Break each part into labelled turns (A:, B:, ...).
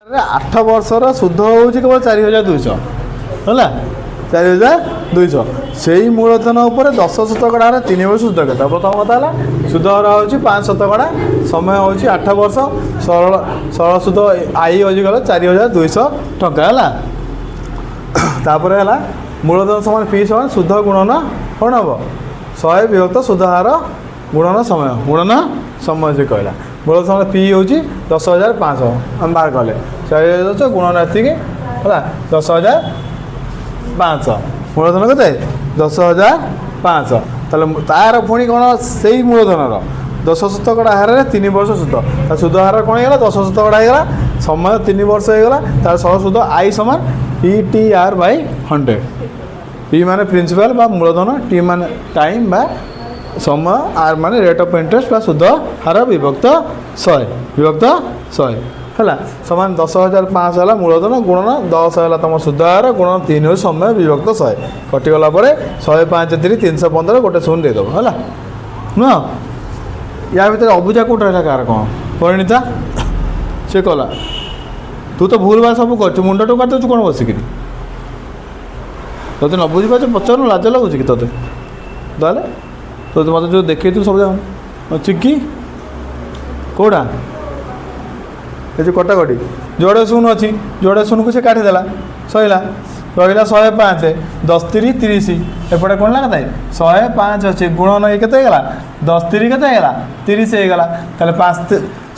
A: आठ वर्षर सुध हूँ केवल 4200 है 4200 से ही मूलधन उपर 10 शतकड़ा 3 वर्ष सुध के प्रथम कथा है सुध हर हूँ 5 शतकड़ा समय हूँ 8 वर्ष सरल सरल सुध आई हजिगला 4200 टंका है तापर है मूलधन समान फी समान सुध गुणन कौन हम 100 विभक्त सुध हार गुणन समय से कहला मूलधन समान फी हूँ 10,500 आम बाहर कले 4000 गुणन एति है 10,500 मूलधन के 10,500 तार पुणी कौन से ही मूलधन 10 शतकड़ा हार 3 वर्ष सुध सुध हार कौन है 10 शतकड़ा होगा समय 3 वर्ष होगा तार सरल सुध आई समान PTR बाय 100 पी माने प्रिंसिपल बा मूलधन टी माने टाइम बा समय आर माने रेट ऑफ इंटरेस्ट बा सुध हार विभक्त 100 है समान 10,500 है मूलधन गुणन 10 है तुम सुध हार गुणन 3 समय विभक्त 100 कटिगला 105 315 गोटे शून्य देदेव है नुह या भर अबुझा कौट रहा कार कौन परिणीता सी कला तू तो भूल भाल सब कर मुंड टोका दे कौन बसिक तो न बुझी पाच पचार लाज लगुच कि ते तो मत जो देखे तू सब जाओ चिक्की कौटा ये जो कटाकटी जोड़े शून अच्छी जोड़े शून को से काटिदेला सैला रहा 105 10 3 30 एपटे कौन लगा 105 अच्छे गुणन ये के 10 3 के 30 होगा ताले 5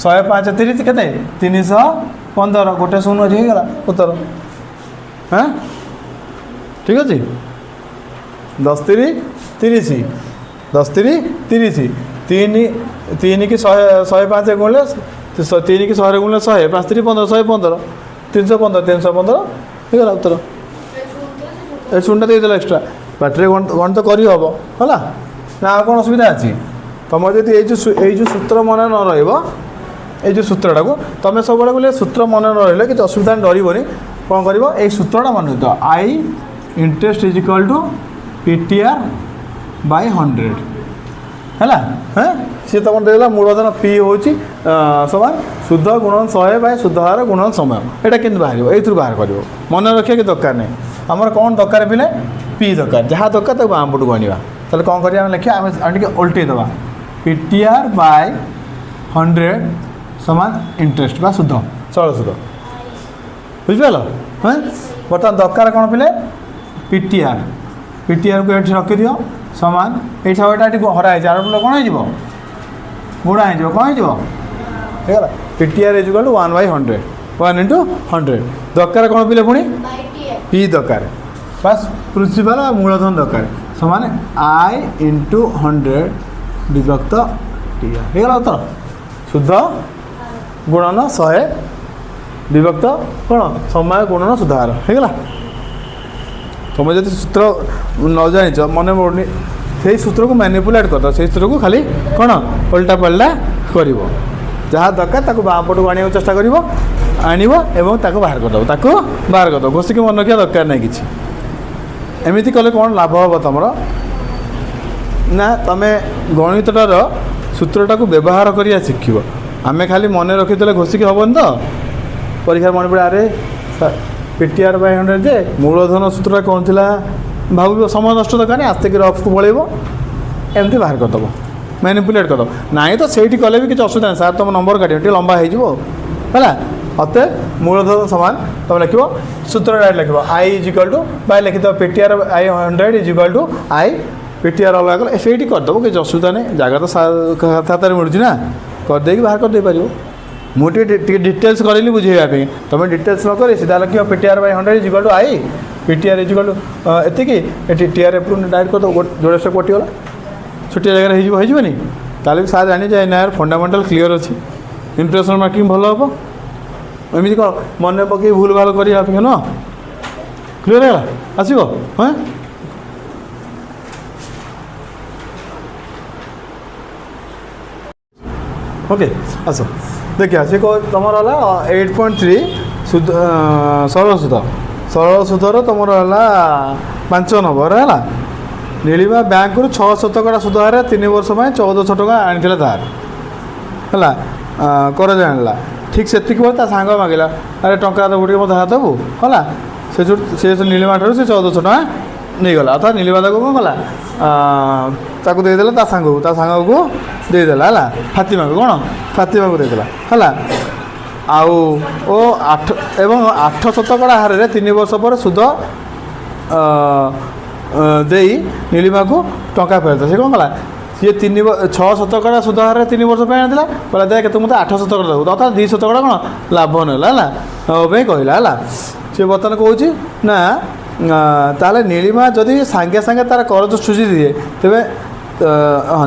A: 105 30 के 315 गोटे शून अच्छी होगा उत्तर हाँ ठीक अच्छे 10 3 30 10 3 30 3 की 105 गुणले 3 की 100 गुणले 100 5 3 15 115 315 होगा उत्तर ए शून्य देदेल एक्सट्रा बैटरी गणित करहब है ना कौन असुविधा अच्छी तुम जब ये सूत्र मन न रो सूत्रटा को तुम सब बोले सूत्र मन न रही कि असुविधा डरबनी कौन कर ये सूत्रटा मन तो I interest is equal to PTR by 100 है हाँ सी तुम देला मूलधन पी हूँ समान शुद्ध गुणन 100 बाय शुद्ध हार गुणन समय यहाँ के बाहर ये बाहर कर मन रखा कि दरकार नहीं आमर कौन दरकार पिले पी दरकार जहाँ दरकार तक बाम पटू आने ताले कौन कर लिखा आम उल्टे देवा PTR बाय 100 समान इंटरेस्ट बा शुद्ध सरल शुद्ध बुझिपाल हाँ बर्तमान दरकार कौन पिले PTR को ये रखी दियो समान ये हराई आर बोले कौन हो गुणा हो कौन होगा PTR is equal to 1/100 1 into 100 दरकार कौन पिले पुणी पी दरकार बस प्रिंसिपल मूलधन दरकार समान I into 100 विभक्त TR होगा उत्तर शुद्ध गुणन 100 विभक्त कौन समय गुणन सुधार होगा तुम जब सूत्र न जान मन पड़नी से सूत्र को मैनिपुलेट कर से सूत्र को खाली कौन उल्टा पल्टा कर जहाँ दरकार बाम पटू आने चेष्टा कर बाहर करदे घोषिक मन रखा दरकार नहीं कि एमती कले कौन लाभ हम तुम ना तुम गणितटार सूत्रटा को व्यवहार कर शिख आम खाली मन रखीदे घोषिक हेन तो परीक्षा मन पड़े अरे PTR बाय 100 जे मूलधन सूत्र कौन थी भाव समय नष्ट दरकार नहीं आस्ते रफ को पड़े एमती बाहर करदेव मैनिपुलेट करदेव ना तो से कले भी किसी असुविधा नहीं सार तुम नंबर काट लंबा होगा अत मूलधन समान तुम लिख सूत्र डायरेक्ट लिख I is equal to by लिखिद PTR I 100 is equal to I PTR अलग कले से करदेव किसी असुविधा नहीं जगह तो हाथ मिलूँ ना करदे बाहर करदे पार मुझे डिटेल्स करेली बुझेगा तुम डिटेल्स न कर सीधा लिख PTR by 100 is equal to I PTR is equal to एति TR एप्रू डायरेक्ट कर जोड़े स्टेप कटिगला छोटिया जगह होनी ताले भी सार जानी जाए ना फंडामेंटाल क्लीयर अच्छी इंटरेस्ट मार्किंग भल हम एमती कौन मन पकई भूल भाल कर न क्लीयर है आसो हाँ ओके आस देखिए सी तुम है 8.3 सुध सरल सुधर तुम है 5 नंबर है नीलिमा बैंक रु 6 शतकड़ा सुध हार 3 वर्ष में 1400 टका आनी धार है कर जाना ଠିକ୍ ସେତିକି ବେଳେ ତା ସାଙ୍ଗ ମାଗିଲା, ଆରେ ଟଙ୍କା ଦେବୁ ଟିକେ ମୋତେ ହାତ ଦେବୁ ହେଲା। ସେ ନୀଳିମା ଠାରୁ ସେ 1400 ଟଙ୍କା ନେଇଗଲା। ଅର୍ଥାତ୍ ନୀଳିମା ତାକୁ କ'ଣ କଲା, ତାକୁ ଦେଇଦେଲା ତା ସାଙ୍ଗକୁ ଦେଇଦେଲା ହେଲା। ଫାତିମାକୁ ଫାତିମାକୁ ଦେଇଦେଲା ହେଲା। ଆଉ 8 ଶତକଡ଼ା ହାରରେ 3 ବର୍ଷ ପରେ ସୁଧ ଦେଇ ନୀଳିମାକୁ ଟଙ୍କା ଫେରିଥିଲା। ସେ କ'ଣ କଲା, ସିଏ 6 ଶତକଡ଼ା ସୁଧ ହାରରେ 3 ବର୍ଷ ପାଇଁ ଆଣିଥିଲା। କହିଲା ଦେଖ ତୁ ମୋତେ 8 ଶତକଡ଼ା ଦେବୁ, ଅର୍ଥାତ୍ 2 ଶତକଡ଼ା କ'ଣ ଲାଭ ନେଲା ହେଲା, ପାଇଁ କହିଲା ହେଲା। ସିଏ ବର୍ତ୍ତମାନ କହୁଛି ନା ତାହେଲେ ନୀଳିମା ଯଦି ସାଙ୍ଗେ ସାଙ୍ଗେ ତା'ର କରଜ ସୁଝି ଦିଏ, ତେବେ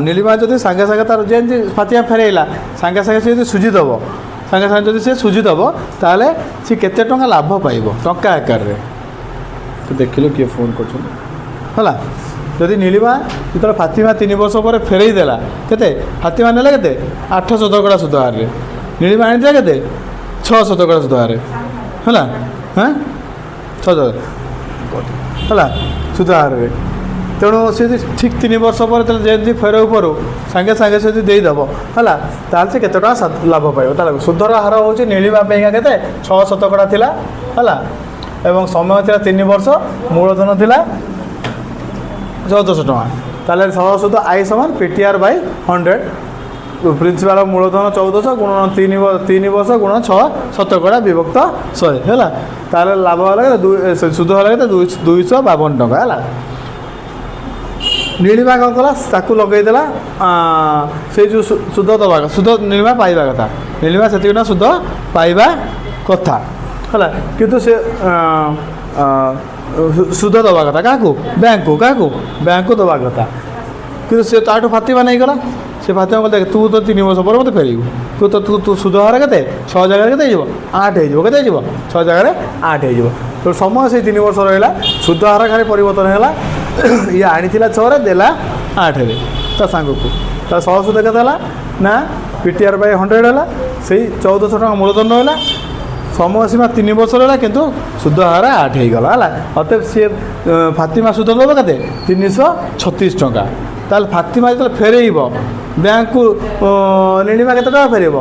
A: ନୀଳିମା ଯଦି ସାଙ୍ଗେ ସାଙ୍ଗେ ତା'ର ଯେମିତି ଫାତିମା ଫେରାଇଲା ସାଙ୍ଗେ ସାଙ୍ଗେ ସେ ଯଦି ସୁଝିଦେବ, ଯଦି ସେ ସୁଝିଦେବ ତାହେଲେ ସେ କେତେ ଟଙ୍କା ଲାଭ ପାଇବ ଟଙ୍କା ଆକାରରେ। ତ ଦେଖିଲୁ କିଏ ଫୋନ୍ କରୁଛନ୍ତି ହେଲା। ଯଦି ନୀଳିମା ଯେତେବେଳେ ଫାତିମା 3 ବର୍ଷ ପରେ ଫେରାଇ ଦେଲା, କେତେ ଫାତିମା ନେଲା କେତେ 8 ଶତକଡ଼ା ସୁଧ ହାରରେ, ନୀଳିମା ଆଣିଥିଲା କେତେ 6 ଶତକଡ଼ା ସୁଧ ହାରରେ ହେଲା। 6 ହେଲା ସୁଧ ହାରରେ। ତେଣୁ ସେ ଯଦି ଠିକ୍ 3 ବର୍ଷ ପରେ ଯେମିତି ଫେରାଉ ସାଙ୍ଗେ ସାଙ୍ଗେ ସେ ଯଦି ଦେଇଦେବ ହେଲା, ତାହେଲେ ସେ କେତେ ଟଙ୍କା ଲାଭ ପାଇବ। ତାହେଲେ ସୁଧର ହାର ହେଉଛି ନୀଳିମା ପାଇଁକା କେତେ 6 ଶତକଡ଼ା ଥିଲା ହେଲା, ଏବଂ ସମୟ ଥିଲା 3 ବର୍ଷ, ମୂଳଧନ ଥିଲା 1400 ଟଙ୍କା। ତାହେଲେ ସହ ସୁଧ I ସମାନ PTR/100। ପ୍ରିନ୍ସିପାଲ ମୂଳଧନ 1400 ଗୁଣ 3 ବର୍ଷ ଗୁଣ 6 ଶତକଡ଼ା ବିଭକ୍ତ 100 ହେଲା। ତାହେଲେ ଲାଭ ହେଲା କେତେ, ସୁଧ ହେଲା କେତେ 252 ଟଙ୍କା ହେଲା। ନୀଳିମା କ'ଣ କଲା, ତାକୁ ଲଗେଇଦେଲା ସେଇ ଯେଉଁ ସୁଧ ଦେବା ସୁଧ ନୀଳିମା ପାଇବା କଥା, ନୀଳିମା ସେତିକି ଟଙ୍କା ସୁଧ ପାଇବା କଥା ହେଲା। କିନ୍ତୁ ସେ ସୁଧ ଦେବା କଥା କାହାକୁ, ବ୍ୟାଙ୍କକୁ ଦେବା କଥା। କିନ୍ତୁ ସେ ତାଠୁ ଫାତିମା ନେଇଗଲା। ସେ ଫାତିମା କହିଲା ତୁ ତ 3 ବର୍ଷ ପରେ ମୋତେ ଫେରିବୁ, ତୁ ସୁଧ ହାର କେତେ 6 ଜାଗାରେ କେତେ ହେଇଯିବ 8 ହେଇଯିବ, କେତେ ହେଇଯିବ 6 ଜାଗାରେ 8 ହେଇଯିବ। ତ ସମୟ ସେଇ 3 ବର୍ଷ ରହିଲା, ସୁଧ ହାର ଖାଲି ପରିବର୍ତ୍ତନ ହେଲା। ଇଏ ଆଣିଥିଲା 6ରେ ଦେଲା 8ରେ ତା ସାଙ୍ଗକୁ। ତା ସହ ସୁଧ କେତେ ହେଲା ନା PTR/100 ହେଲା। ସେଇ 1400 ଟଙ୍କା ମୂଳଧନ ରହିଲା, ସମୟ ସୀମା 3 ବର୍ଷ ରହିଲା, କିନ୍ତୁ ସୁଧ ହାର 8 ହେଇଗଲା ହେଲା। ଅତଏବ ସିଏ ଫାତିମା ସୁଧ ଦେବ କେତେ 336 ଟଙ୍କା। ତାହେଲେ ଫାତିମା ଯେତେବେଳେ ଫେରେଇବ ବ୍ୟାଙ୍କକୁ ନୀଳିମା କେତେ ଟଙ୍କା ଫେରେଇବ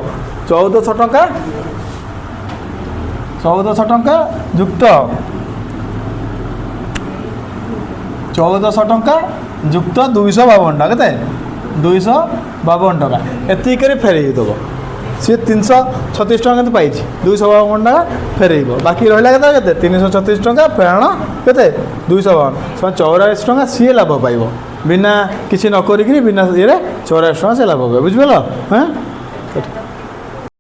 A: 1400 ଟଙ୍କା ଯୁକ୍ତ 252 ଟଙ୍କା, କେତେ 252 ଟଙ୍କା ଏତିକି କରି ଫେରେଇ ଦେବ। ସିଏ 336 ଟଙ୍କା କିନ୍ତୁ ପାଇଛି, 252 ଟଙ୍କା ଫେରେଇବ। ବାକି ରହିଲା କେତେ 336 ଟଙ୍କା ଫେରାଣ କେତେ 252, 84 ଟଙ୍କା ସିଏ ଲାଭ ପାଇବ। ବିନା କିଛି ନ କରିକିରି ବିନା ଇଏରେ 84 ଟଙ୍କା ସେ ଲାଭ ପାଇବ। ବୁଝିପାରିଲ?